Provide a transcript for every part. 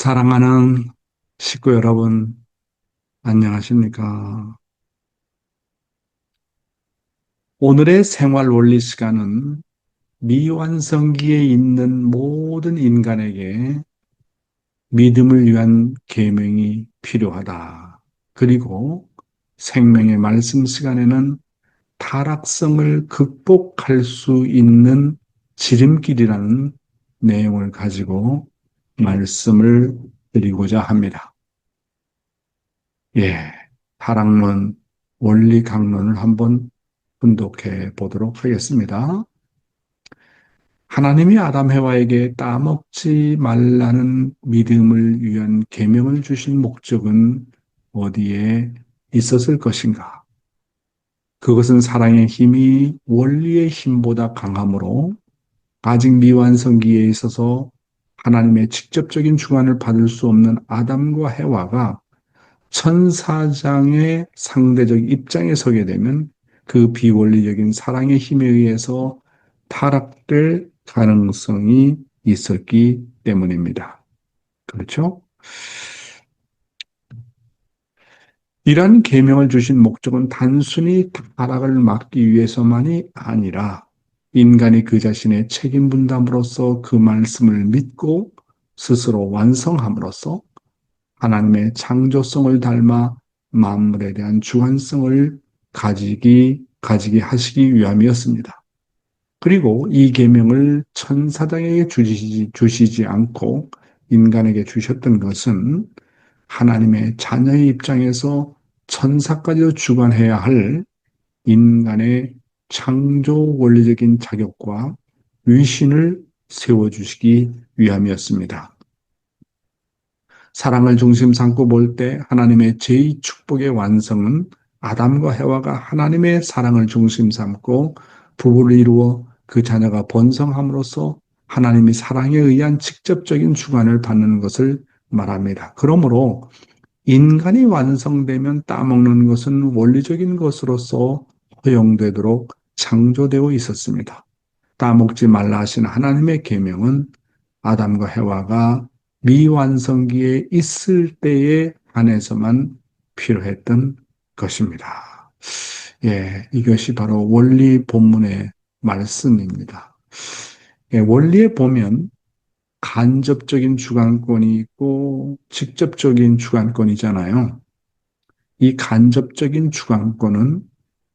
사랑하는 식구 여러분, 안녕하십니까? 오늘의 생활 원리 시간은 미완성기에 있는 모든 인간에게 믿음을 위한 계명이 필요하다. 그리고 생명의 말씀 시간에는 타락성을 극복할 수 있는 지름길이라는 내용을 가지고 말씀을 드리고자 합니다. 예, 타락론, 원리 강론을 한번 분독해 보도록 하겠습니다. 하나님이 아담 해와에게 따먹지 말라는 믿음을 위한 계명을 주신 목적은 어디에 있었을 것인가? 그것은 사랑의 힘이 원리의 힘보다 강하므로 아직 미완성기에 있어서 하나님의 직접적인 주관을 받을 수 없는 아담과 해와가 천사장의 상대적 입장에 서게 되면 그 비원리적인 사랑의 힘에 의해서 타락될 가능성이 있었기 때문입니다. 그렇죠? 이러한 계명을 주신 목적은 단순히 타락을 막기 위해서만이 아니라 인간이 그 자신의 책임 분담으로써 그 말씀을 믿고 스스로 완성함으로써 하나님의 창조성을 닮아 만물에 대한 주관성을 가지게 하시기 위함이었습니다. 그리고 이 계명을 천사장에게 주시지 않고 인간에게 주셨던 것은 하나님의 자녀의 입장에서 천사까지도 주관해야 할 인간의 창조 원리적인 자격과 위신을 세워주시기 위함이었습니다. 사랑을 중심 삼고 볼 때 하나님의 제2축복의 완성은 아담과 해와가 하나님의 사랑을 중심 삼고 부부를 이루어 그 자녀가 번성함으로써 하나님이 사랑에 의한 직접적인 주관을 받는 것을 말합니다. 그러므로 인간이 완성되면 따먹는 것은 원리적인 것으로서 허용되도록 창조되어 있었습니다. 따먹지 말라 하신 하나님의 계명은 아담과 해와가 미완성기에 있을 때에 한해서만 필요했던 것입니다. 예, 이것이 바로 원리 본문의 말씀입니다. 예, 원리에 보면 간접적인 주관권이 있고 직접적인 주관권이잖아요. 이 간접적인 주관권은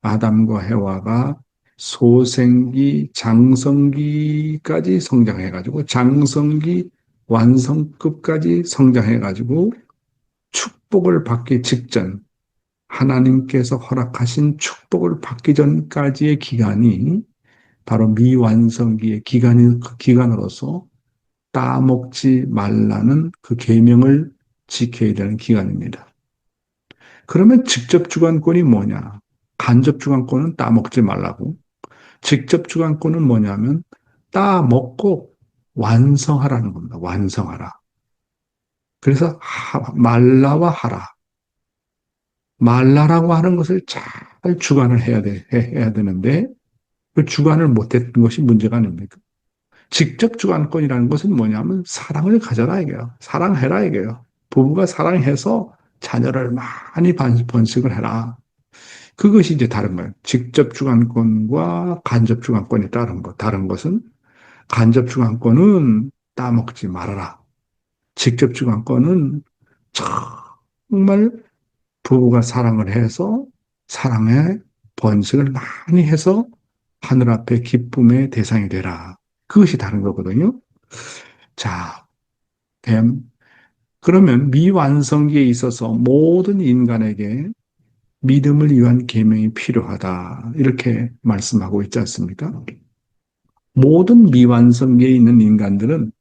아담과 해와가 소생기, 장성기까지 성장해가지고 장성기 완성급까지 성장해가지고 축복을 받기 직전, 하나님께서 허락하신 축복을 받기 전까지의 기간이 바로 미완성기의 그 기간으로서 따먹지 말라는 그 계명을 지켜야 되는 기간입니다. 그러면 직접 주관권이 뭐냐? 간접 주관권은 따먹지 말라고. 직접 주관권은 뭐냐면 따먹고 완성하라는 겁니다. 완성하라. 그래서 말라와 하라. 말라라고 하는 것을 잘 주관을 해야 되는데 그 주관을 못했던 것이 문제가 아닙니까? 직접 주관권이라는 것은 뭐냐면 사랑을 가져라 이게요. 사랑해라 이게요. 부부가 사랑해서 자녀를 많이 번식을 해라. 그것이 이제 다른 거예요. 직접 주관권과 간접 주관권이 다른 것. 다른 것은 간접 주관권은 따먹지 말아라. 직접 주관권은 정말 부부가 사랑을 해서 사랑의 번식을 많이 해서 하늘 앞에 기쁨의 대상이 되라. 그것이 다른 거거든요. 자, 그러면 미완성기에 있어서 모든 인간에게 믿음을 위한 계명이 필요하다. 이렇게 말씀하고 있지 않습니까? 모든 미완성기에 있는 인간들은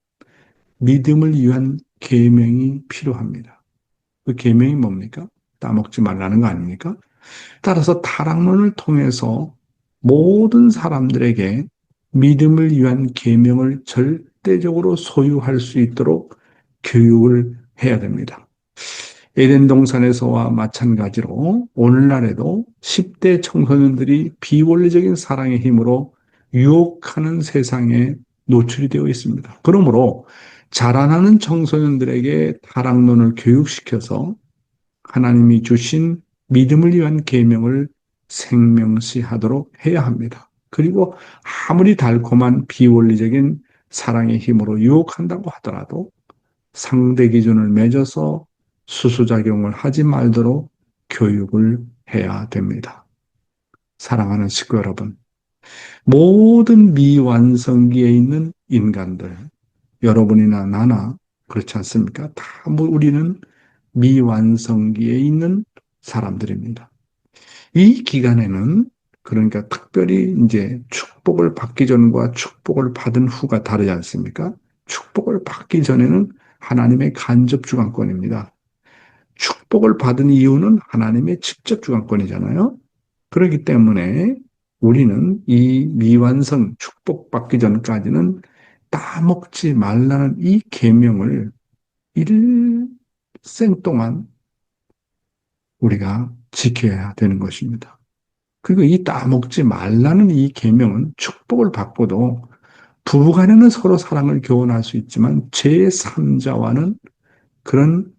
믿음을 위한 계명이 필요합니다. 그 계명이 뭡니까? 따먹지 말라는 거 아닙니까? 따라서 타락론을 통해서 모든 사람들에게 믿음을 위한 계명을 절대적으로 소유할 수 있도록 교육을 해야 됩니다. 에덴 동산에서와 마찬가지로 오늘날에도 10대 청소년들이 비원리적인 사랑의 힘으로 유혹하는 세상에 노출이 되어 있습니다. 그러므로 자라나는 청소년들에게 타락론을 교육시켜서 하나님이 주신 믿음을 위한 계명을 생명시하도록 해야 합니다. 그리고 아무리 달콤한 비원리적인 사랑의 힘으로 유혹한다고 하더라도 상대 기준을 맺어서 수수작용을 하지 말도록 교육을 해야 됩니다. 사랑하는 식구 여러분, 모든 미완성기에 있는 인간들, 여러분이나 나나 그렇지 않습니까? 다 우리는 미완성기에 있는 사람들입니다. 이 기간에는 그러니까 특별히 이제 축복을 받기 전과 축복을 받은 후가 다르지 않습니까? 축복을 받기 전에는 하나님의 간접 주관권입니다. 축복을 받은 이유는 하나님의 직접 주관권이잖아요. 그렇기 때문에 우리는 이 미완성 축복받기 전까지는 따먹지 말라는 이 계명을 일생 동안 우리가 지켜야 되는 것입니다. 그리고 이 따먹지 말라는 이 계명은 축복을 받고도 부부간에는 서로 사랑을 교환할 수 있지만 제3자와는 그런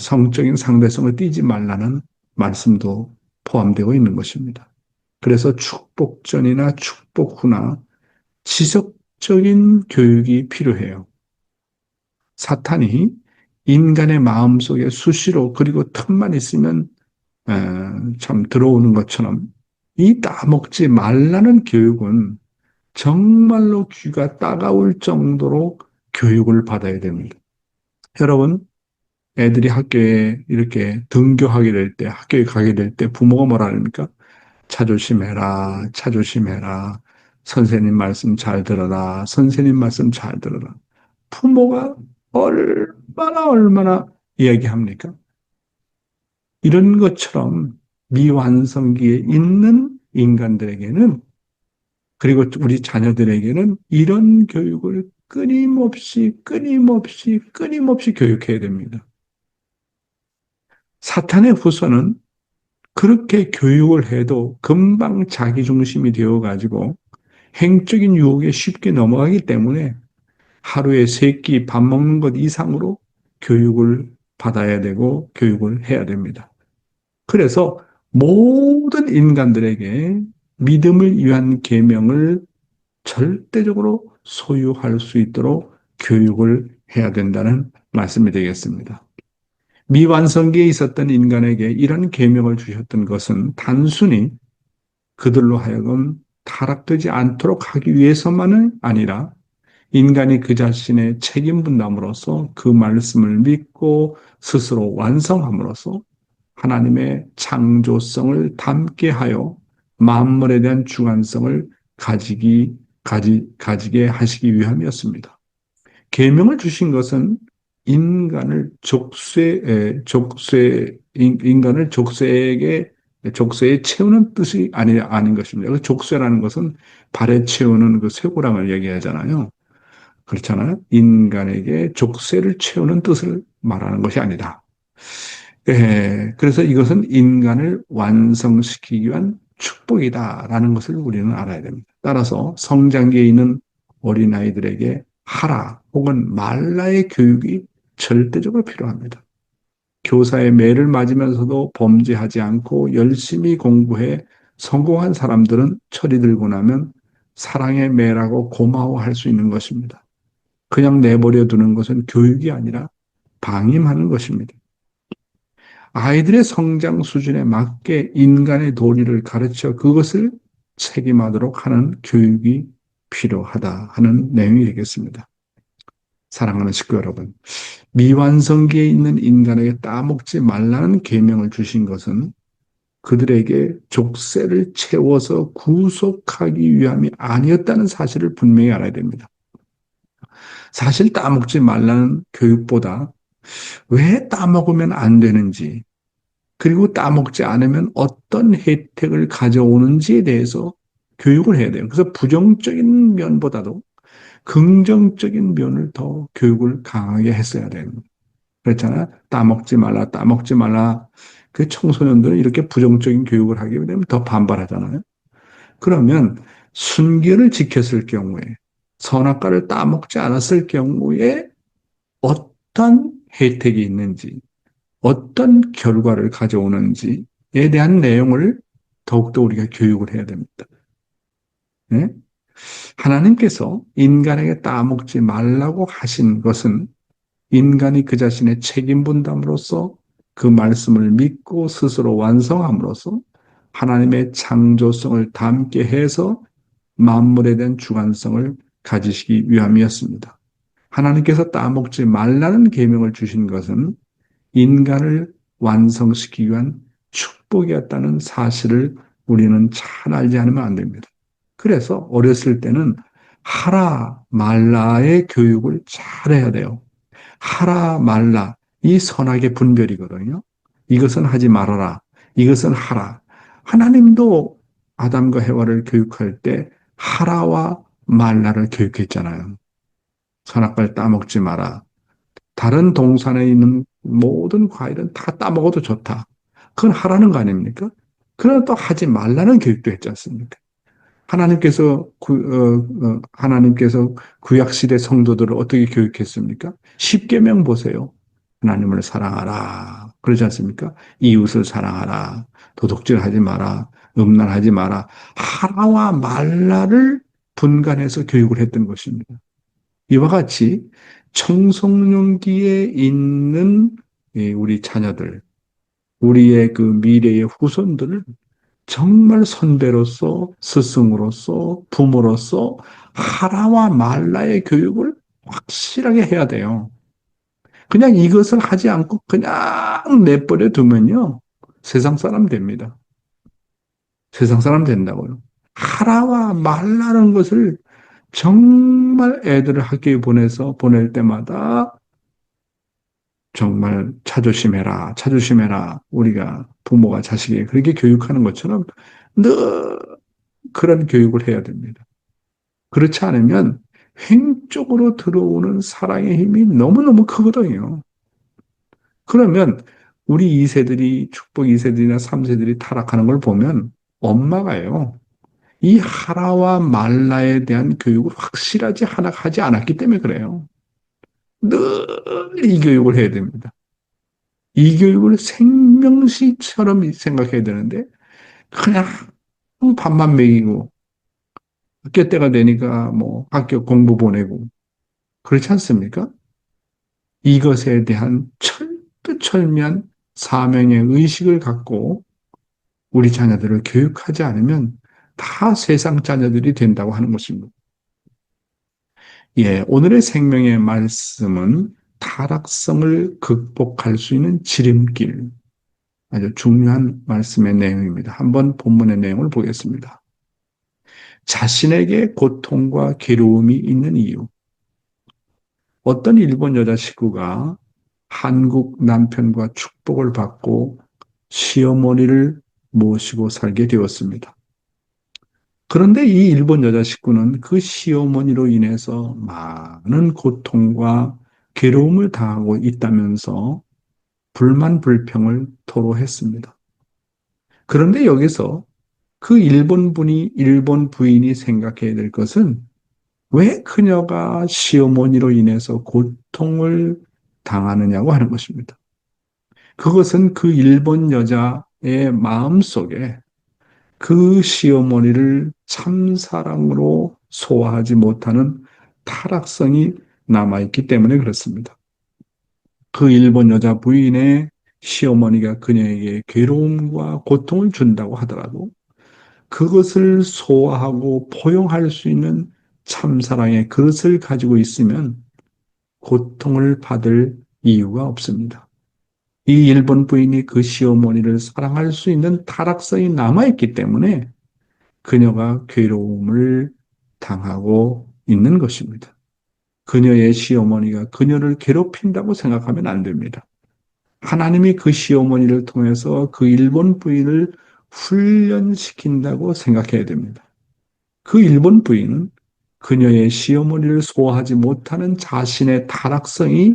성적인 상대성을 띠지 말라는 말씀도 포함되어 있는 것입니다. 그래서 축복 전이나 축복 후나 지속적인 교육이 필요해요. 사탄이 인간의 마음속에 수시로 그리고 틈만 있으면 참 들어오는 것처럼 이 따먹지 말라는 교육은 정말로 귀가 따가울 정도로 교육을 받아야 됩니다. 여러분, 애들이 학교에 이렇게 등교하게 될 때, 학교에 가게 될 때 부모가 뭐라 합니까? 차 조심해라, 차 조심해라. 선생님 말씀 잘 들어라, 선생님 말씀 잘 들어라. 부모가 얼마나 이야기합니까? 이런 것처럼 미완성기에 있는 인간들에게는 그리고 우리 자녀들에게는 이런 교육을 끊임없이 교육해야 됩니다. 사탄의 후손은 그렇게 교육을 해도 금방 자기중심이 되어가지고 행적인 유혹에 쉽게 넘어가기 때문에 하루에 세 끼 밥 먹는 것 이상으로 교육을 받아야 되고 교육을 해야 됩니다. 그래서 모든 인간들에게 믿음을 위한 계명을 절대적으로 소유할 수 있도록 교육을 해야 된다는 말씀이 되겠습니다. 미완성기에 있었던 인간에게 이런 계명을 주셨던 것은 단순히 그들로 하여금 타락되지 않도록 하기 위해서만은 아니라 인간이 그 자신의 책임 분담으로써 그 말씀을 믿고 스스로 완성함으로써 하나님의 창조성을 담게 하여 만물에 대한 주관성을 가지게 하시기 위함이었습니다. 계명을 주신 것은 인간을 족쇄에 채우는 뜻이 아닌 것입니다. 그 족쇄라는 것은 발에 채우는 그 쇠고랑을 얘기하잖아요. 그렇잖아요. 인간에게 족쇄를 채우는 뜻을 말하는 것이 아니다. 그래서 이것은 인간을 완성시키기 위한 축복이다라는 것을 우리는 알아야 됩니다. 따라서 성장기에 있는 어린아이들에게 하라 혹은 말라의 교육이 절대적으로 필요합니다. 교사의 매를 맞으면서도 범죄하지 않고 열심히 공부해 성공한 사람들은 철이 들고 나면 사랑의 매라고 고마워할 수 있는 것입니다. 그냥 내버려 두는 것은 교육이 아니라 방임하는 것입니다. 아이들의 성장 수준에 맞게 인간의 도리를 가르쳐 그것을 책임하도록 하는 교육이 필요하다 하는 내용이 되겠습니다. 사랑하는 식구 여러분, 미완성기에 있는 인간에게 따먹지 말라는 계명을 주신 것은 그들에게 족쇄를 채워서 구속하기 위함이 아니었다는 사실을 분명히 알아야 됩니다. 사실 따먹지 말라는 교육보다 왜 따먹으면 안 되는지, 그리고 따먹지 않으면 어떤 혜택을 가져오는지에 대해서 교육을 해야 돼요. 그래서 부정적인 면보다도 긍정적인 면을 더 교육을 강하게 했어야 됩니다. 그렇잖아요. 따먹지 말라, 따먹지 말라. 그 청소년들은 이렇게 부정적인 교육을 하게 되면 더 반발하잖아요. 그러면 순결을 지켰을 경우에, 선악과를 따먹지 않았을 경우에 어떤 혜택이 있는지, 어떤 결과를 가져오는지에 대한 내용을 더욱더 우리가 교육을 해야 됩니다. 네? 하나님께서 인간에게 따먹지 말라고 하신 것은 인간이 그 자신의 책임 분담으로써 그 말씀을 믿고 스스로 완성함으로써 하나님의 창조성을 담게 해서 만물에 대한 주관성을 가지시기 위함이었습니다. 하나님께서 따먹지 말라는 계명을 주신 것은 인간을 완성시키기 위한 축복이었다는 사실을 우리는 잘 알지 않으면 안 됩니다. 그래서 어렸을 때는 하라 말라의 교육을 잘 해야 돼요. 하라 말라 이 선악의 분별이거든요. 이것은 하지 말아라. 이것은 하라. 하나님도 아담과 해와를 교육할 때 하라와 말라를 교육했잖아요. 선악과를 따먹지 마라. 다른 동산에 있는 모든 과일은 다 따먹어도 좋다. 그건 하라는 거 아닙니까? 그러나 또 하지 말라는 교육도 했지 않습니까? 하나님께서 구약 시대 성도들을 어떻게 교육했습니까? 십계명 보세요. 하나님을 사랑하라. 그러지 않습니까? 이웃을 사랑하라. 도둑질하지 마라. 음란하지 마라. 하라와 말라를 분간해서 교육을 했던 것입니다. 이와 같이 청소년기에 있는 우리 자녀들, 우리의 그 미래의 후손들을 정말 선배로서, 스승으로서, 부모로서 하라와 말라의 교육을 확실하게 해야 돼요. 그냥 이것을 하지 않고 그냥 내버려 두면요. 세상 사람 됩니다. 세상 사람 된다고요. 하라와 말라는 것을 정말 애들을 학교에 보낼 때마다 정말 자조심해라, 자조심해라. 우리가 부모가 자식에게 그렇게 교육하는 것처럼 늘 그런 교육을 해야 됩니다. 그렇지 않으면 횡 쪽으로 들어오는 사랑의 힘이 너무너무 크거든요. 그러면 우리 2세들이, 축복 2세들이나 3세들이 타락하는 걸 보면 엄마가요. 이 하라와 말라에 대한 교육을 확실하지 하지 않았기 때문에 그래요. 늘 이 교육을 해야 됩니다. 이 교육을 생명시처럼 생각해야 되는데 그냥 밥만 먹이고 학교 때가 되니까 뭐 학교 공부 보내고 그렇지 않습니까? 이것에 대한 철두철미한 사명의 의식을 갖고 우리 자녀들을 교육하지 않으면 다 세상 자녀들이 된다고 하는 것입니다. 예, 오늘의 생명의 말씀은 타락성을 극복할 수 있는 지름길, 아주 중요한 말씀의 내용입니다. 한번 본문의 내용을 보겠습니다. 자신에게 고통과 괴로움이 있는 이유. 어떤 일본 여자 식구가 한국 남편과 축복을 받고 시어머니를 모시고 살게 되었습니다. 그런데 이 일본 여자 식구는 그 시어머니로 인해서 많은 고통과 괴로움을 당하고 있다면서 불만 불평을 토로했습니다. 그런데 여기서 그 일본 부인이 생각해야 될 것은 왜 그녀가 시어머니로 인해서 고통을 당하느냐고 하는 것입니다. 그것은 그 일본 여자의 마음 속에 그 시어머니를 참사랑으로 소화하지 못하는 타락성이 남아있기 때문에 그렇습니다. 그 일본 여자 부인의 시어머니가 그녀에게 괴로움과 고통을 준다고 하더라도 그것을 소화하고 포용할 수 있는 참사랑의 그릇을 가지고 있으면 고통을 받을 이유가 없습니다. 이 일본 부인이 그 시어머니를 사랑할 수 있는 타락성이 남아있기 때문에 그녀가 괴로움을 당하고 있는 것입니다. 그녀의 시어머니가 그녀를 괴롭힌다고 생각하면 안 됩니다. 하나님이 그 시어머니를 통해서 그 일본 부인을 훈련시킨다고 생각해야 됩니다. 그 일본 부인은 그녀의 시어머니를 소화하지 못하는 자신의 타락성이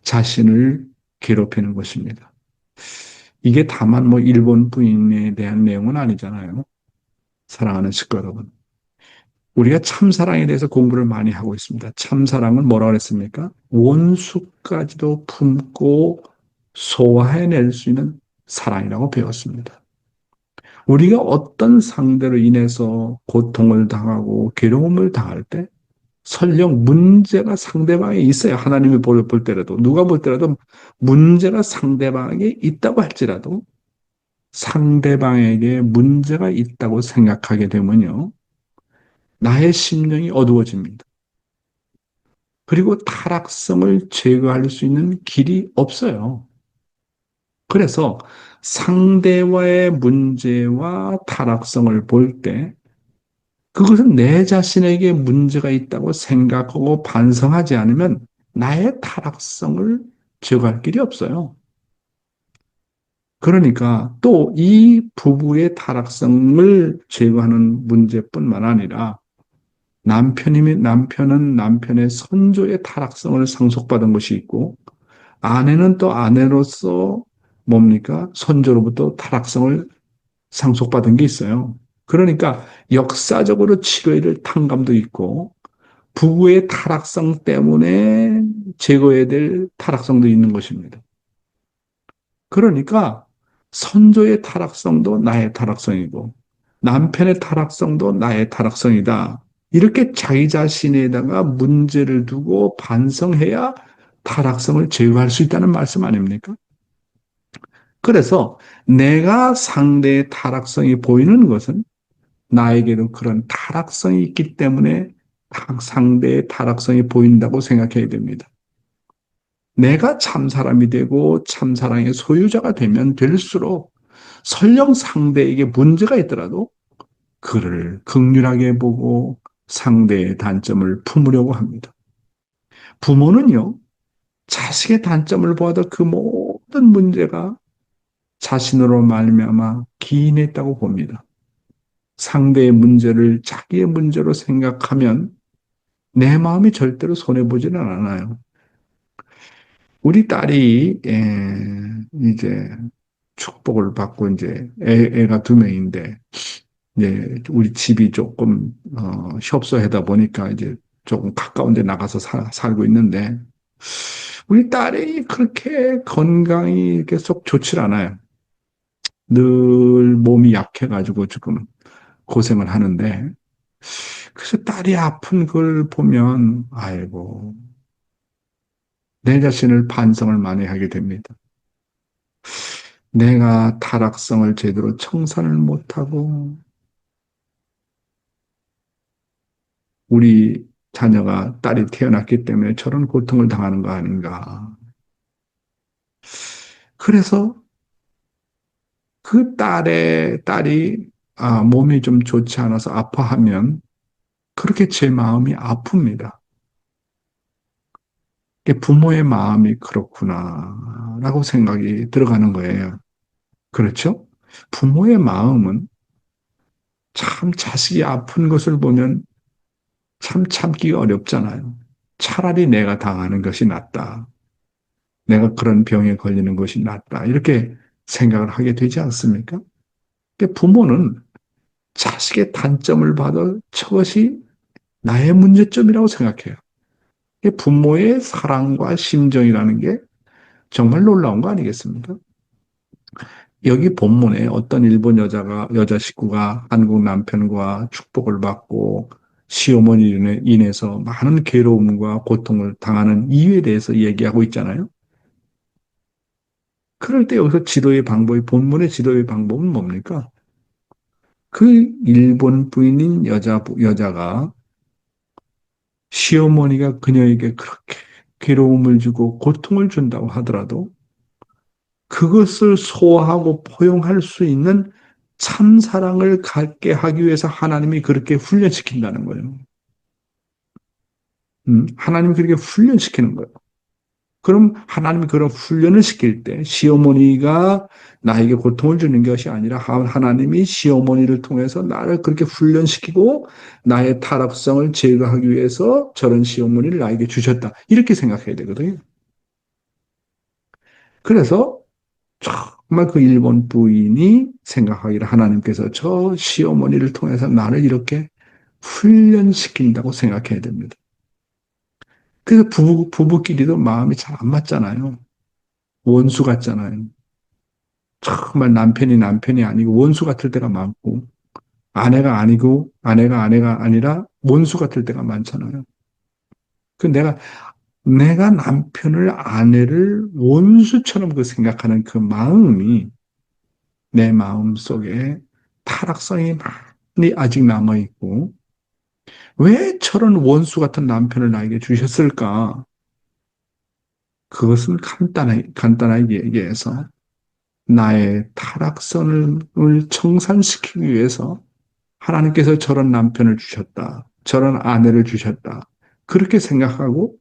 자신을 괴롭히는 것입니다. 이게 다만 뭐 일본 부인에 대한 내용은 아니잖아요. 사랑하는 식구 여러분. 우리가 참사랑에 대해서 공부를 많이 하고 있습니다. 참사랑은 뭐라 그랬습니까? 원수까지도 품고 소화해낼 수 있는 사랑이라고 배웠습니다. 우리가 어떤 상대로 인해서 고통을 당하고 괴로움을 당할 때 설령 문제가 상대방에 있어요. 하나님이 볼 때라도 누가 볼 때라도 문제가 상대방에게 있다고 할지라도 상대방에게 문제가 있다고 생각하게 되면요. 나의 심령이 어두워집니다. 그리고 타락성을 제거할 수 있는 길이 없어요. 그래서 상대와의 문제와 타락성을 볼 때 그것은 내 자신에게 문제가 있다고 생각하고 반성하지 않으면 나의 타락성을 제거할 길이 없어요. 그러니까 또 이 부부의 타락성을 제거하는 문제뿐만 아니라 남편은 남편의 선조의 타락성을 상속받은 것이 있고 아내는 또 아내로서 뭡니까? 선조로부터 타락성을 상속받은 게 있어요. 그러니까 역사적으로 치료해야 될 탕감도 있고 부부의 타락성 때문에 제거해야 될 타락성도 있는 것입니다. 그러니까 선조의 타락성도 나의 타락성이고 남편의 타락성도 나의 타락성이다. 이렇게 자기 자신에다가 문제를 두고 반성해야 타락성을 제거할 수 있다는 말씀 아닙니까? 그래서 내가 상대의 타락성이 보이는 것은 나에게도 그런 타락성이 있기 때문에 상대의 타락성이 보인다고 생각해야 됩니다. 내가 참 사람이 되고 참 사랑의 소유자가 되면 될수록 설령 상대에게 문제가 있더라도 그를 극률하게 보고 상대의 단점을 품으려고 합니다. 부모는요, 자식의 단점을 보아도 그 모든 문제가 자신으로 말미암아 기인했다고 봅니다. 상대의 문제를 자기의 문제로 생각하면 내 마음이 절대로 손해보지는 않아요. 우리 딸이 이제 축복을 받고 이제 애가 두 명인데 이제 우리 집이 조금 협소하다 보니까 이제 조금 가까운 데 나가서 살고 있는데 우리 딸이 그렇게 건강이 계속 좋질 않아요. 늘 몸이 약해가지고 지금 고생을 하는데 그래서 딸이 아픈 걸 보면 아이고 내 자신을 반성을 많이 하게 됩니다. 내가 타락성을 제대로 청산을 못하고 우리 자녀가 딸이 태어났기 때문에 저런 고통을 당하는 거 아닌가. 그래서 그 딸이 몸이 좀 좋지 않아서 아파하면 그렇게 제 마음이 아픕니다. 부모의 마음이 그렇구나라고 생각이 들어가는 거예요. 그렇죠? 부모의 마음은 참 자식이 아픈 것을 보면 참 참기가 어렵잖아요. 차라리 내가 당하는 것이 낫다. 내가 그런 병에 걸리는 것이 낫다. 이렇게 생각을 하게 되지 않습니까? 부모는 자식의 단점을 봐도 저것이 나의 문제점이라고 생각해요. 부모의 사랑과 심정이라는 게 정말 놀라운 거 아니겠습니까? 여기 본문에 어떤 일본 여자 식구가 한국 남편과 축복을 받고 시어머니로 인해서 많은 괴로움과 고통을 당하는 이유에 대해서 얘기하고 있잖아요. 그럴 때 여기서 본문의 지도의 방법은 뭡니까? 그 일본 부인인 여자가 시어머니가 그녀에게 그렇게 괴로움을 주고 고통을 준다고 하더라도 그것을 소화하고 포용할 수 있는 참 사랑을 갖게 하기 위해서 하나님이 그렇게 훈련시킨다는 거예요. 하나님이 그렇게 훈련시키는 거예요. 그럼 하나님이 그런 훈련을 시킬 때 시어머니가 나에게 고통을 주는 것이 아니라 하나님이 시어머니를 통해서 나를 그렇게 훈련시키고 나의 타락성을 제거하기 위해서 저런 시어머니를 나에게 주셨다. 이렇게 생각해야 되거든요. 그래서 정말 그 일본 부인이 생각하기를 하나님께서 저 시어머니를 통해서 나를 이렇게 훈련시킨다고 생각해야 됩니다. 그래서 부부끼리도 마음이 잘 안 맞잖아요. 원수 같잖아요. 정말 남편이 아니고 원수 같을 때가 많고, 아내가 아니고, 아내가 아니라 원수 같을 때가 많잖아요. 그 내가 남편을, 아내를 원수처럼 그 생각하는 그 마음이 내 마음 속에 타락성이 많이 아직 남아있고, 왜 저런 원수 같은 남편을 나에게 주셨을까? 그것은 간단하게 얘기해서 나의 타락선을 청산시키기 위해서 하나님께서 저런 남편을 주셨다. 저런 아내를 주셨다. 그렇게 생각하고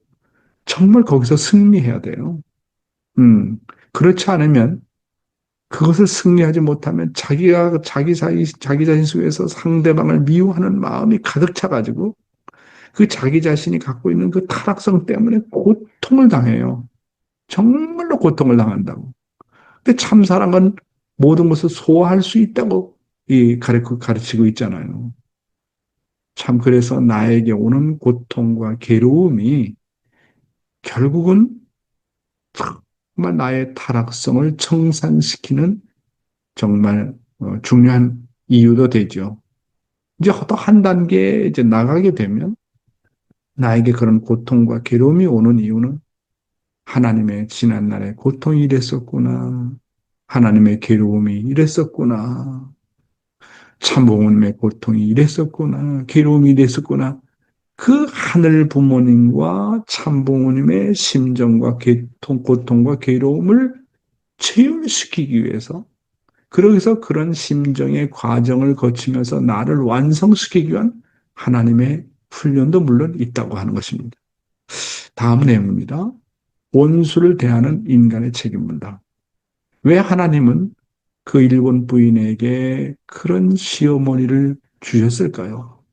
정말 거기서 승리해야 돼요. 음, 그렇지 않으면 그것을 승리하지 못하면 자기 자신 속에서 상대방을 미워하는 마음이 가득 차가지고 그 자기 자신이 갖고 있는 그 타락성 때문에 고통을 당해요. 정말로 고통을 당한다고. 근데 참사랑은 모든 것을 소화할 수 있다고 가르치고 있잖아요. 참, 그래서 나에게 오는 고통과 괴로움이 결국은 정말 나의 타락성을 청산시키는 정말 중요한 이유도 되죠. 이제 또 한 단계 이제 나가게 되면 나에게 그런 고통과 괴로움이 오는 이유는 하나님의 지난날의 고통이 이랬었구나. 하나님의 괴로움이 이랬었구나. 참부모님의 고통이 이랬었구나. 괴로움이 이랬었구나. 그 하늘 부모님과 참부모님의 심정과 고통과 괴로움을 체휼시키기 위해서 그러기서 그런 심정의 과정을 거치면서 나를 완성시키기 위한 하나님의 훈련도 물론 있다고 하는 것입니다. 다음 내용입니다. 원수를 대하는 인간의 책임문다. 왜 하나님은 그 일본 부인에게 그런 시어머니를 주셨을까요?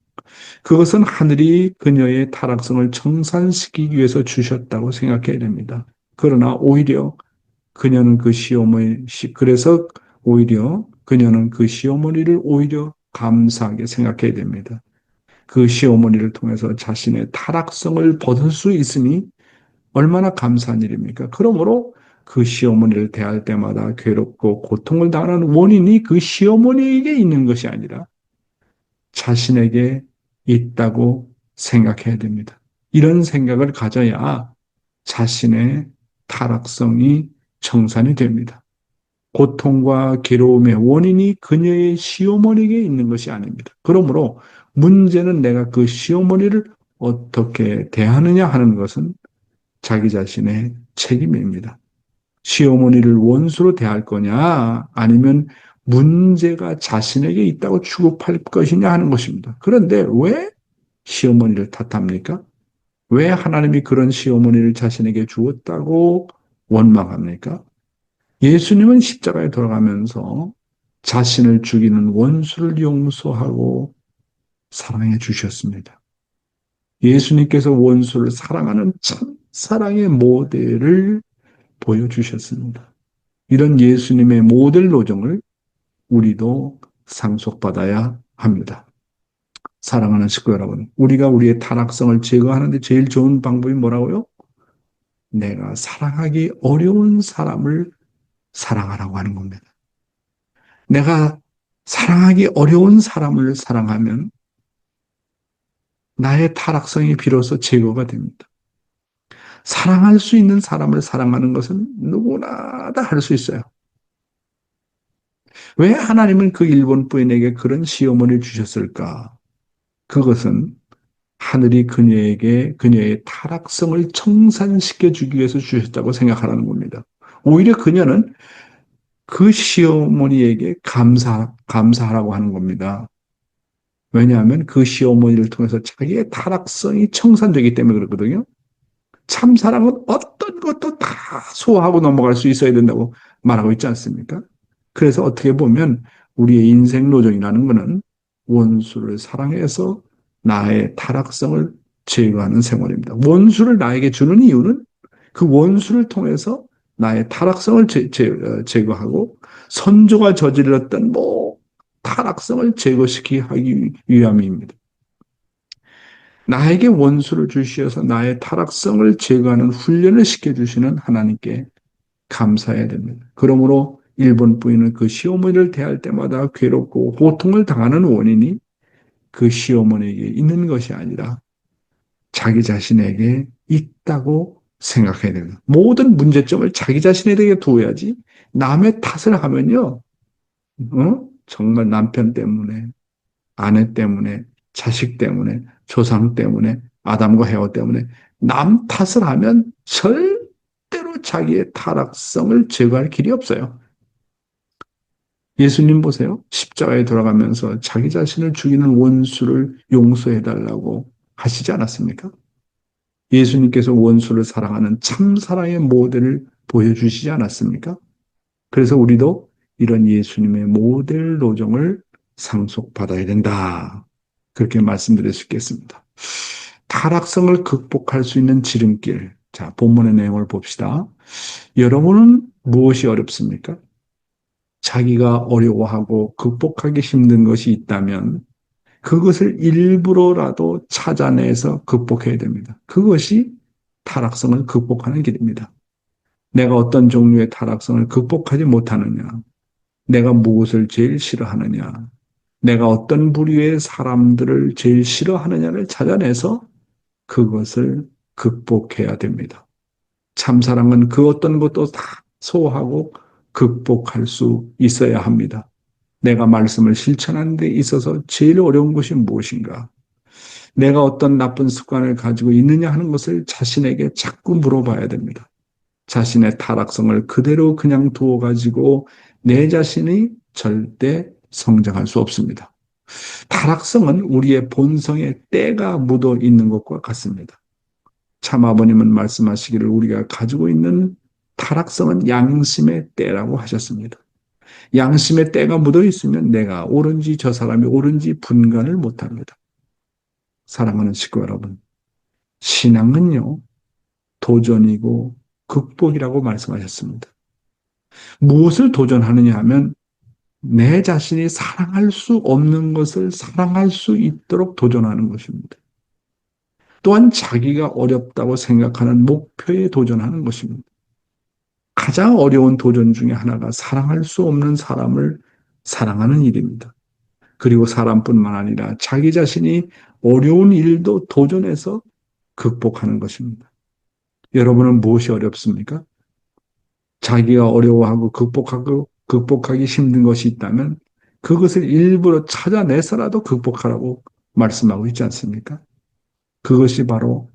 그것은 하늘이 그녀의 타락성을 청산시키기 위해서 주셨다고 생각해야 됩니다. 그러나 오히려 그녀는 그 그래서 오히려 그녀는 그 시어머니를 오히려 감사하게 생각해야 됩니다. 그 시어머니를 통해서 자신의 타락성을 벗을 수 있으니 얼마나 감사한 일입니까? 그러므로 그 시어머니를 대할 때마다 괴롭고 고통을 당하는 원인이 그 시어머니에게 있는 것이 아니라 자신에게 있다고 생각해야 됩니다. 이런 생각을 가져야 자신의 타락성이 청산이 됩니다. 고통과 괴로움의 원인이 그녀의 시어머니에게 있는 것이 아닙니다. 그러므로 문제는 내가 그 시어머니를 어떻게 대하느냐 하는 것은 자기 자신의 책임입니다. 시어머니를 원수로 대할 거냐, 아니면 문제가 자신에게 있다고 취급할 것이냐 하는 것입니다. 그런데 왜 시어머니를 탓합니까? 왜 하나님이 그런 시어머니를 자신에게 주었다고 원망합니까? 예수님은 십자가에 돌아가면서 자신을 죽이는 원수를 용서하고 사랑해 주셨습니다. 예수님께서 원수를 사랑하는 참 사랑의 모델을 보여주셨습니다. 이런 예수님의 모델 노정을 우리도 상속받아야 합니다. 사랑하는 식구 여러분, 우리가 우리의 타락성을 제거하는데 제일 좋은 방법이 뭐라고요? 내가 사랑하기 어려운 사람을 사랑하라고 하는 겁니다. 내가 사랑하기 어려운 사람을 사랑하면 나의 타락성이 비로소 제거가 됩니다. 사랑할 수 있는 사람을 사랑하는 것은 누구나 다 할 수 있어요. 왜 하나님은 그 일본 부인에게 그런 시어머니를 주셨을까? 그것은 하늘이 그녀의 타락성을 청산시켜 주기 위해서 주셨다고 생각하라는 겁니다. 오히려 그녀는 그 시어머니에게 감사하라고 하는 겁니다. 왜냐하면 그 시어머니를 통해서 자기의 타락성이 청산되기 때문에 그렇거든요. 참 사랑은 어떤 것도 다 소화하고 넘어갈 수 있어야 된다고 말하고 있지 않습니까? 그래서 어떻게 보면 우리의 인생 노정이라는 것은 원수를 사랑해서 나의 타락성을 제거하는 생활입니다. 원수를 나에게 주는 이유는 그 원수를 통해서 나의 타락성을 제거하고 선조가 저질렀던 타락성을 제거시키기 위함입니다. 나에게 원수를 주시어서 나의 타락성을 제거하는 훈련을 시켜주시는 하나님께 감사해야 됩니다. 그러므로 일본 부인은 그 시어머니를 대할 때마다 괴롭고 고통을 당하는 원인이 그 시어머니에게 있는 것이 아니라 자기 자신에게 있다고 생각해야 됩니다. 모든 문제점을 자기 자신에게 두어야지 남의 탓을 하면요. 정말 남편 때문에, 아내 때문에, 자식 때문에, 조상 때문에, 아담과 헤어 때문에 남 탓을 하면 절대로 자기의 타락성을 제거할 길이 없어요. 예수님 보세요. 십자가에 돌아가면서 자기 자신을 죽이는 원수를 용서해달라고 하시지 않았습니까? 예수님께서 원수를 사랑하는 참 사랑의 모델을 보여주시지 않았습니까? 그래서 우리도 이런 예수님의 모델 노정을 상속받아야 된다. 그렇게 말씀드릴 수 있겠습니다. 타락성을 극복할 수 있는 지름길. 자, 본문의 내용을 봅시다. 여러분은 무엇이 어렵습니까? 자기가 어려워하고 극복하기 힘든 것이 있다면 그것을 일부러라도 찾아내서 극복해야 됩니다. 그것이 타락성을 극복하는 길입니다. 내가 어떤 종류의 타락성을 극복하지 못하느냐, 내가 무엇을 제일 싫어하느냐, 내가 어떤 부류의 사람들을 제일 싫어하느냐를 찾아내서 그것을 극복해야 됩니다. 참사랑은 그 어떤 것도 다 소화하고 극복할 수 있어야 합니다. 내가 말씀을 실천하는 데 있어서 제일 어려운 것이 무엇인가? 내가 어떤 나쁜 습관을 가지고 있느냐 하는 것을 자신에게 자꾸 물어봐야 됩니다. 자신의 타락성을 그대로 그냥 두어가지고 내 자신이 절대 성장할 수 없습니다. 타락성은 우리의 본성에 때가 묻어 있는 것과 같습니다. 참 아버님은 말씀하시기를 우리가 가지고 있는 타락성은 양심의 때라고 하셨습니다. 양심의 때가 묻어 있으면 내가 옳은지 저 사람이 옳은지 분간을 못합니다. 사랑하는 식구 여러분, 신앙은요, 도전이고 극복이라고 말씀하셨습니다. 무엇을 도전하느냐 하면 내 자신이 사랑할 수 없는 것을 사랑할 수 있도록 도전하는 것입니다. 또한 자기가 어렵다고 생각하는 목표에 도전하는 것입니다. 가장 어려운 도전 중에 하나가 사랑할 수 없는 사람을 사랑하는 일입니다. 그리고 사람뿐만 아니라 자기 자신이 어려운 일도 도전해서 극복하는 것입니다. 여러분은 무엇이 어렵습니까? 자기가 어려워하고 극복하기 힘든 것이 있다면 그것을 일부러 찾아내서라도 극복하라고 말씀하고 있지 않습니까? 그것이 바로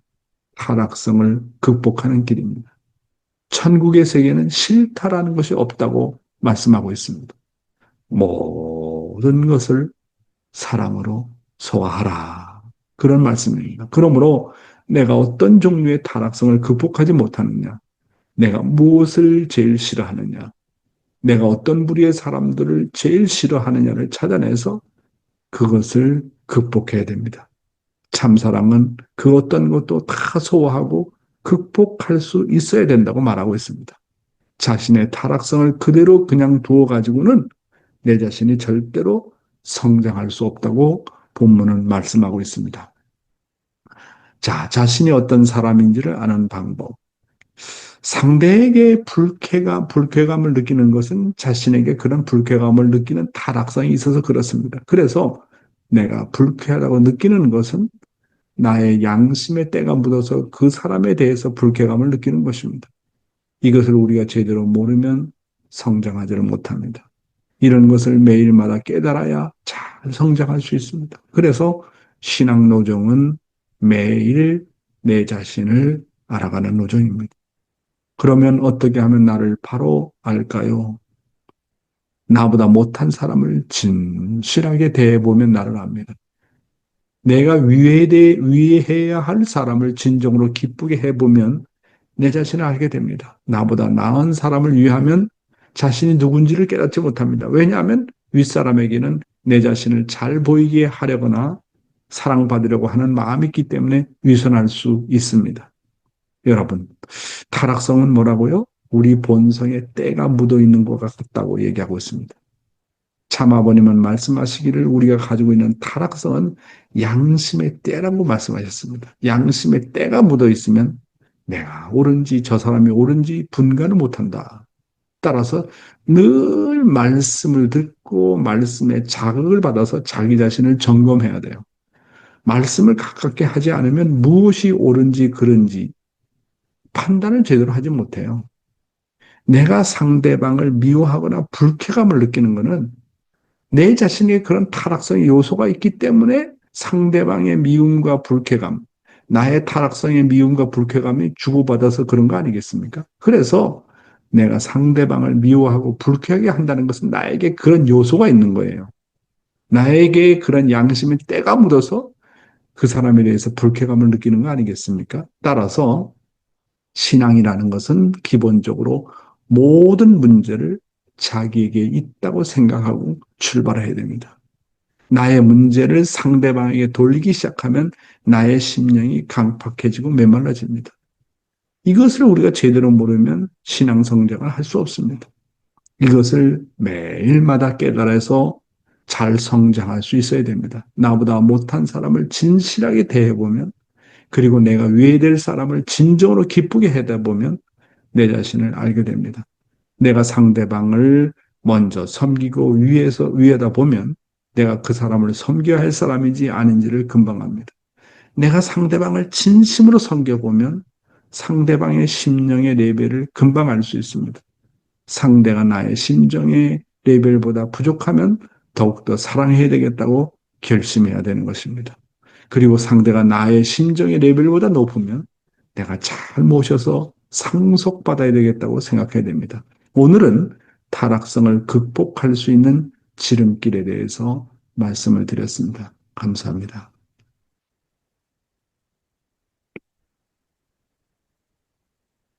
타락성을 극복하는 길입니다. 천국의 세계는 싫다라는 것이 없다고 말씀하고 있습니다. 모든 것을 사랑으로 소화하라. 그런 말씀입니다. 그러므로 내가 어떤 종류의 타락성을 극복하지 못하느냐, 내가 무엇을 제일 싫어하느냐, 내가 어떤 부류의 사람들을 제일 싫어하느냐를 찾아내서 그것을 극복해야 됩니다. 참사랑은 그 어떤 것도 다 소화하고 극복할 수 있어야 된다고 말하고 있습니다. 자신의 타락성을 그대로 그냥 두어가지고는 내 자신이 절대로 성장할 수 없다고 본문은 말씀하고 있습니다. 자, 자신이 어떤 사람인지를 아는 방법. 상대에게 불쾌감을 느끼는 것은 자신에게 그런 불쾌감을 느끼는 타락성이 있어서 그렇습니다. 그래서 내가 불쾌하다고 느끼는 것은 나의 양심의 때가 묻어서 그 사람에 대해서 불쾌감을 느끼는 것입니다. 이것을 우리가 제대로 모르면 성장하지를 못합니다. 이런 것을 매일마다 깨달아야 잘 성장할 수 있습니다. 그래서 신앙 노정은 매일 내 자신을 알아가는 노정입니다. 그러면 어떻게 하면 나를 바로 알까요? 나보다 못한 사람을 진실하게 대해보면 나를 압니다. 내가 위해해야 할 사람을 진정으로 기쁘게 해보면 내 자신을 알게 됩니다. 나보다 나은 사람을 위하면 자신이 누군지를 깨닫지 못합니다. 왜냐하면 윗사람에게는 내 자신을 잘 보이게 하려거나 사랑받으려고 하는 마음이 있기 때문에 위선할 수 있습니다. 여러분, 타락성은 뭐라고요? 우리 본성에 때가 묻어 있는 것 같다고 얘기하고 있습니다. 참아버님은 말씀하시기를 우리가 가지고 있는 타락성은 양심의 때라고 말씀하셨습니다. 양심의 때가 묻어 있으면 내가 옳은지 저 사람이 옳은지 분간을 못한다. 따라서 늘 말씀을 듣고 말씀에 자극을 받아서 자기 자신을 점검해야 돼요. 말씀을 가깝게 하지 않으면 무엇이 옳은지 그른지 판단을 제대로 하지 못해요. 내가 상대방을 미워하거나 불쾌감을 느끼는 것은 내 자신의 그런 타락성의 요소가 있기 때문에 상대방의 미움과 불쾌감, 나의 타락성의 미움과 불쾌감이 주고받아서 그런 거 아니겠습니까? 그래서 내가 상대방을 미워하고 불쾌하게 한다는 것은 나에게 그런 요소가 있는 거예요. 나에게 그런 양심의 때가 묻어서 그 사람에 대해서 불쾌감을 느끼는 거 아니겠습니까? 따라서 신앙이라는 것은 기본적으로 모든 문제를 자기에게 있다고 생각하고 출발해야 됩니다. 나의 문제를 상대방에게 돌리기 시작하면 나의 심령이 강팍해지고 메말라집니다. 이것을 우리가 제대로 모르면 신앙 성장을 할 수 없습니다. 이것을 매일마다 깨달아서 잘 성장할 수 있어야 됩니다. 나보다 못한 사람을 진실하게 대해보면, 그리고 내가 위해될 사람을 진정으로 기쁘게 하다 보면 내 자신을 알게 됩니다. 내가 상대방을 먼저 섬기고 위에다 보면 내가 그 사람을 섬겨야 할 사람인지 아닌지를 금방 압니다. 내가 상대방을 진심으로 섬겨보면 상대방의 심령의 레벨을 금방 알 수 있습니다. 상대가 나의 심정의 레벨보다 부족하면 더욱더 사랑해야 되겠다고 결심해야 되는 것입니다. 그리고 상대가 나의 심정의 레벨보다 높으면 내가 잘 모셔서 상속받아야 되겠다고 생각해야 됩니다. 오늘은 타락성을 극복할 수 있는 지름길에 대해서 말씀을 드렸습니다. 감사합니다.